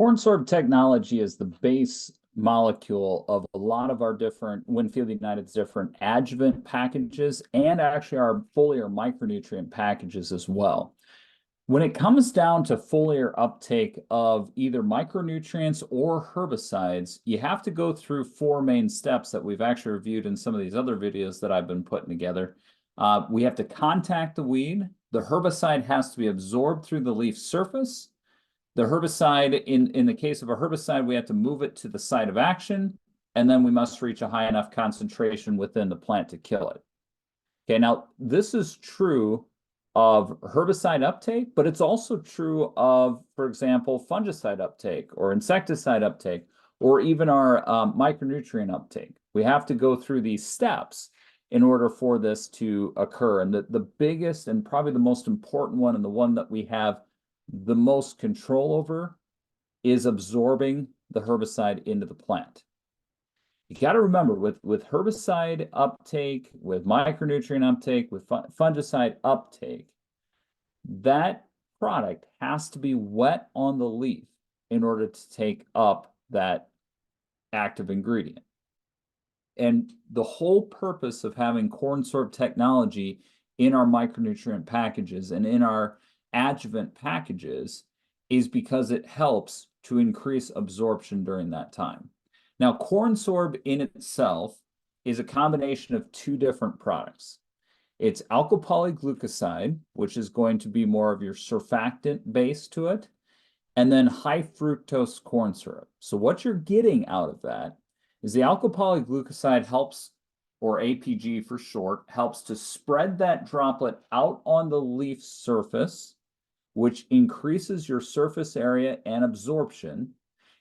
Cornsorb Technology is the base molecule of a lot of our different Winfield United's different adjuvant packages and actually our foliar micronutrient packages as well. When it comes down to foliar uptake of either micronutrients or herbicides, you have to go through four main steps that we've actually reviewed in some of these other videos that I've been putting together. We have to contact the weed. The herbicide has to be absorbed through the leaf surface. The herbicide, in the case of a herbicide, we have to move it to the site of action, and then we must reach a high enough concentration within the plant to kill it. Okay, now this is true of herbicide uptake, but it's also true of, for example, fungicide uptake or insecticide uptake, or even our micronutrient uptake. We have to go through these steps in order for this to occur. And the biggest and probably the most important one, and the one that we have the most control over, is absorbing the herbicide into the plant. You got to remember with herbicide uptake, with micronutrient uptake, with fungicide uptake, that product has to be wet on the leaf in order to take up that active ingredient. And the whole purpose of having Cornsorb technology in our micronutrient packages and in our adjuvant packages is because it helps to increase absorption during that time. Now, Cornsorb in itself is a combination of two different products. It's alkylpolyglucoside, which is going to be more of your surfactant base to it, and then high fructose corn syrup. So what you're getting out of that is the alkylpolyglucoside helps, or APG for short, helps to spread that droplet out on the leaf surface, which increases your surface area and absorption.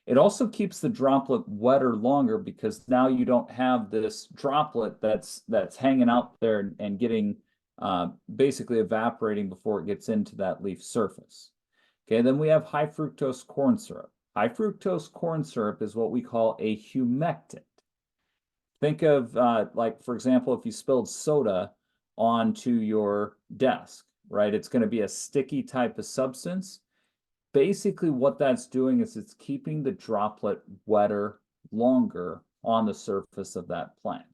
It also keeps the droplet wetter longer because now you don't have this droplet that's hanging out there and getting basically evaporating before it gets into that leaf surface. Okay, then we have high fructose corn syrup. High fructose corn syrup is what we call a humectant. Think of, like, for example, if you spilled soda onto your desk, right? It's going to be a sticky type of substance. Basically, what that's doing is it's keeping the droplet wetter longer on the surface of that plant.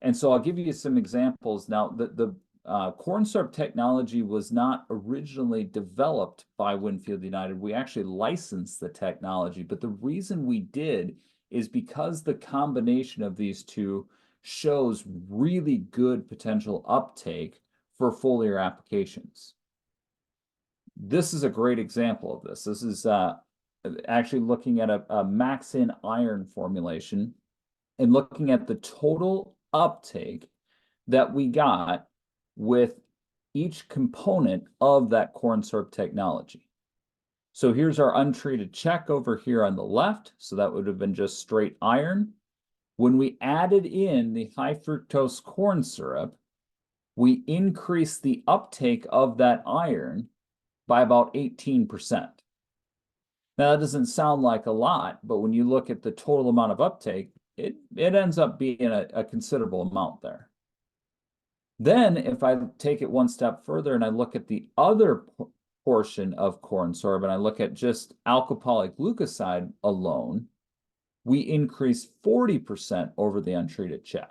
And so I'll give you some examples. Now, the Cornsorb technology was not originally developed by Winfield United. We actually licensed the technology, but the reason we did is because the combination of these two shows really good potential uptake for foliar applications. This is a great example of this. This is actually looking at a max-in iron formulation and looking at the total uptake that we got with each component of that Cornsorb technology. So here's our untreated check over here on the left. So that would have been just straight iron. When we added in the high fructose corn syrup, we increased the uptake of that iron by about 18%. Now, that doesn't sound like a lot, but when you look at the total amount of uptake, it ends up being a considerable amount there. Then, if I take it one step further and I look at the other portion of Cornsorb and I look at just alkylpolyglucoside alone, we increase 40% over the untreated check.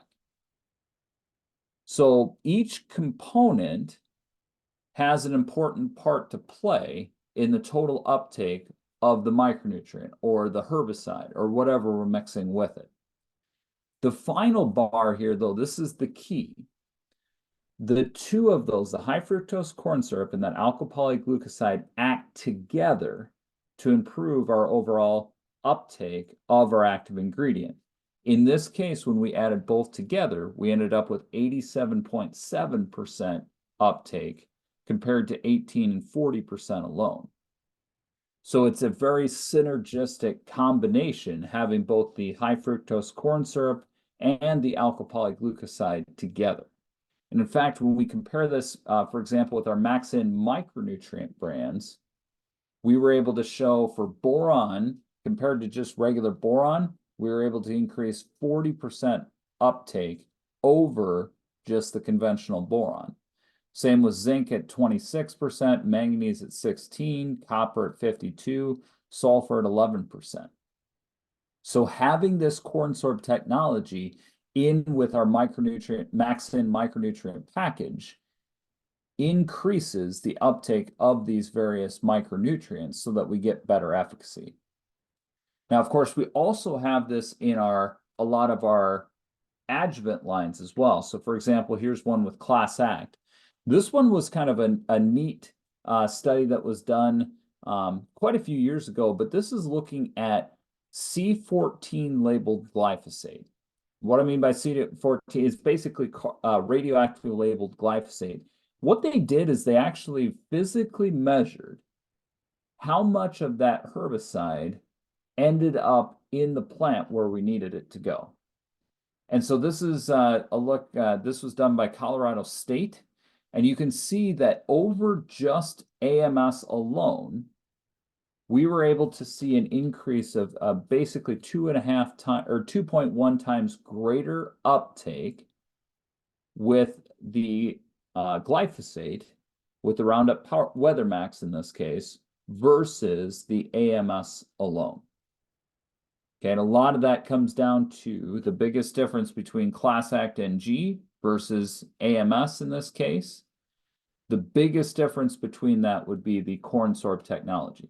So each component has an important part to play in the total uptake of the micronutrient or the herbicide or whatever we're mixing with it. The final bar here, though, this is the key. The two of those, the high fructose corn syrup and that alkylpolyglucoside, act together to improve our overall uptake of our active ingredient. In this case, when we added both together, we ended up with 87.7% uptake compared to 18 and 40% alone. So it's a very synergistic combination, having both the high fructose corn syrup and the alkylpolyglucoside together. And in fact, when we compare this, for example, with our Max-In micronutrient brands, we were able to show for boron, compared to just regular boron, we were able to increase 40% uptake over just the conventional boron. Same with zinc at 26%, manganese at 16, copper at 52, sulfur at 11%. So having this Cornsorb technology in with our micronutrient, Max-In micronutrient package increases the uptake of these various micronutrients so that we get better efficacy. Now, of course, we also have this in a lot of our adjuvant lines as well. So for example, here's one with Class Act. This one was kind of a neat study that was done quite a few years ago, but this is looking at C14 labeled glyphosate. What I mean by C14 is basically radioactively labeled glyphosate. What they did is they actually physically measured how much of that herbicide ended up in the plant where we needed it to go. And so this is a look, this was done by Colorado State, and you can see that over just AMS alone, we were able to see an increase of basically 2.5 times or 2.1 times greater uptake with the glyphosate, with the Roundup Weather Max in this case, versus the AMS alone. Okay, and a lot of that comes down to the biggest difference between Class Act NG versus AMS in this case. The biggest difference between that would be the Cornsorb technology.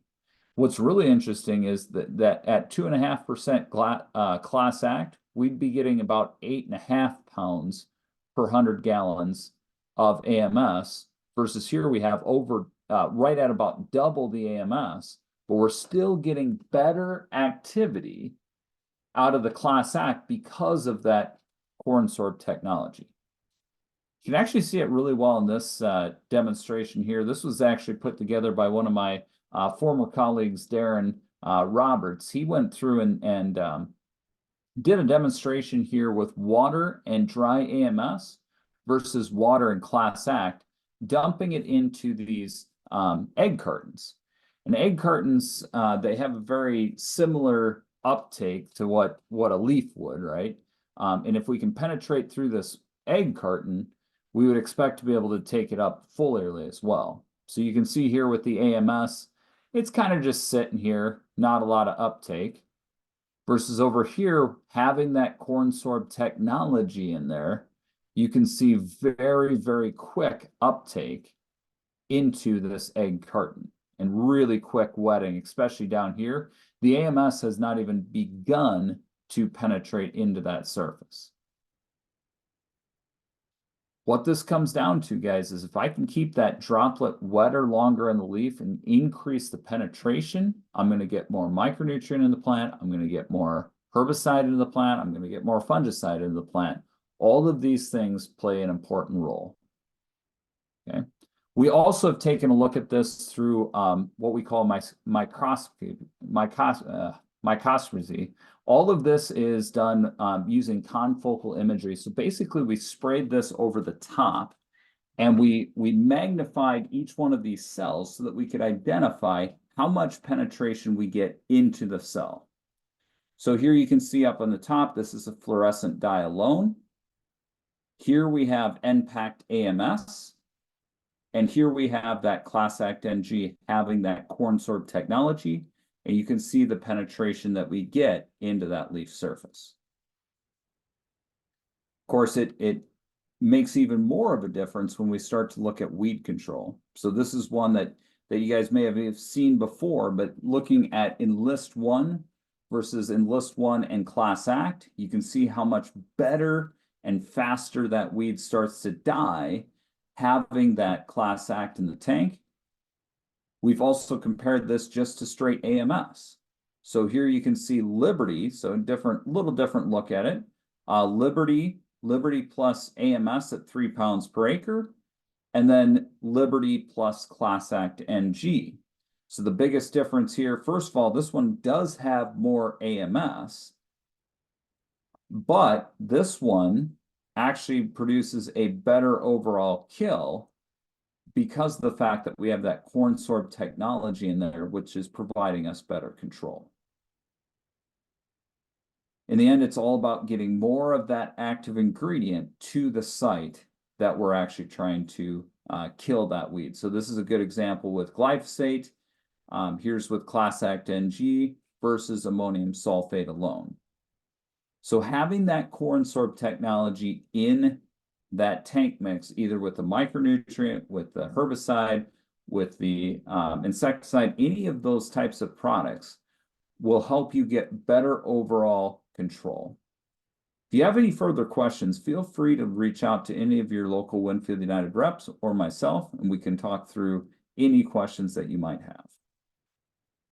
What's really interesting is that at 2.5% Class Act, we'd be getting about 8.5 pounds per 100 gallons of AMS, versus here we have over right at about double the AMS, but we're still getting better activity out of the Class Act because of that Cornsorb technology. You can actually see it really well in this demonstration here. This was actually put together by one of my former colleagues, Darren Roberts. He went through and did a demonstration here with water and dry AMS versus water and Class Act, dumping it into these egg cartons. And egg cartons, they have a very similar uptake to what a leaf would, right? And if we can penetrate through this egg carton, we would expect to be able to take it up foliarly as well. So you can see here with the AMS, it's kind of just sitting here, not a lot of uptake. Versus over here, having that Cornsorb technology in there, you can see very, very quick uptake into this egg carton and really quick wetting, especially down here. The AMS has not even begun to penetrate into that surface. What this comes down to, guys, is if I can keep that droplet wetter longer in the leaf and increase the penetration, I'm going to get more micronutrient in the plant. I'm going to get more herbicide into the plant. I'm going to get more fungicide into the plant. All of these things play an important role. Okay. We also have taken a look at this through what we call microscopy. All of this is done using confocal imagery. So basically, we sprayed this over the top, and we magnified each one of these cells so that we could identify how much penetration we get into the cell. So here you can see up on the top, this is a fluorescent dye alone. Here we have N-packed AMS. And here we have that Class Act NG having that Cornsorb technology, and you can see the penetration that we get into that leaf surface. Of course, it makes even more of a difference when we start to look at weed control. So this is one that you guys may have seen before, but looking at Enlist 1 versus Enlist 1 and Class Act, you can see how much better and faster that weed starts to die having that Class Act in the tank. We've also compared this just to straight AMS. So here you can see Liberty, so little different look at it. Liberty plus AMS at 3 pounds per acre, and then Liberty plus Class Act NG. So the biggest difference here, first of all, this one does have more AMS, but this one actually produces a better overall kill because of the fact that we have that Cornsorb technology in there, which is providing us better control. In the end, it's all about getting more of that active ingredient to the site that we're actually trying to kill that weed. So this is a good example with glyphosate. Here's with Class Act NG versus ammonium sulfate alone. So having that Cornsorb technology in that tank mix, either with the micronutrient, with the herbicide, with the insecticide, any of those types of products will help you get better overall control. If you have any further questions, feel free to reach out to any of your local Winfield United reps or myself, and we can talk through any questions that you might have.